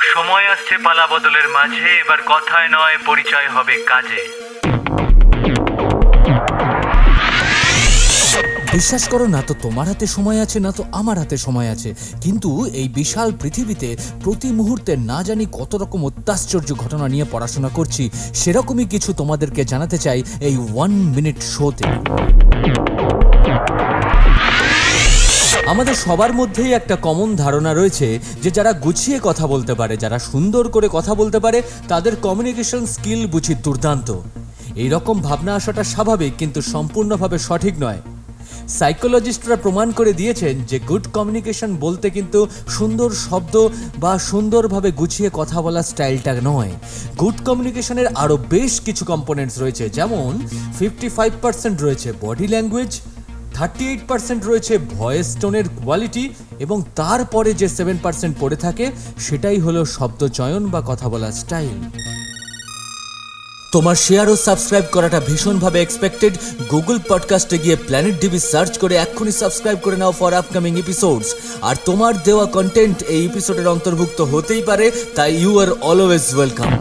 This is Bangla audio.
সময় আসছে পালা বদলের মাঝে, এবার কথায় নয় পরিচয় হবে কাজে। বিশ্বাস করো না তো তোমার হাতে সময় আছে, না তো আমার হাতে সময় আছে, কিন্তু এই বিশাল পৃথিবীতে প্রতি মুহূর্তে না জানি কত রকম অত্যাশ্চর্য ঘটনা নিয়ে পড়াশোনা করছি। সেরকমই কিছু তোমাদেরকে জানাতে চাই এই 1 মিনিট শোতে। আমাদের সবার মধ্যেই একটা কমন ধারণা রয়েছে যে যারা গুছিয়ে কথা বলতে পারে, যারা সুন্দর করে কথা বলতে পারে, তাদের কমিউনিকেশন স্কিল বুঝি দুর্দান্ত। এইরকম ভাবনা আসাটা স্বাভাবিক, কিন্তু সম্পূর্ণভাবে সঠিক নয়। সাইকোলজিস্টরা প্রমাণ করে দিয়েছেন যে গুড কমিউনিকেশন বলতে কিন্তু সুন্দর শব্দ বা সুন্দরভাবে গুছিয়ে কথা বলার স্টাইলটা নয়। গুড কমিউনিকেশনের আরও বেশ কিছু কম্পোনেন্টস রয়েছে, যেমন 55% রয়েছে বডি ল্যাঙ্গুয়েজ, 38% রয়েছে ভয়েস টোনের কোয়ালিটি, এবং তারপরে যে 7% পড়ে থাকে সেটাই হলো শব্দ চয়ন বা কথা বলার স্টাইল। তোমার শেয়ার ও সাবস্ক্রাইব করাটা ভীষণভাবে এক্সপেক্টেড। গুগল পডকাস্টে গিয়ে প্ল্যানেট ডিবি সার্চ করে এক্ষুনি সাবস্ক্রাইব করে নাও ফর আপকামিং এপিসোডস। আর তোমার দেওয়া কন্টেন্ট এই এপিসোডের অন্তর্ভুক্ত হতেই পারে, তাই ইউ আর অলওয়েজ ওয়েলকাম।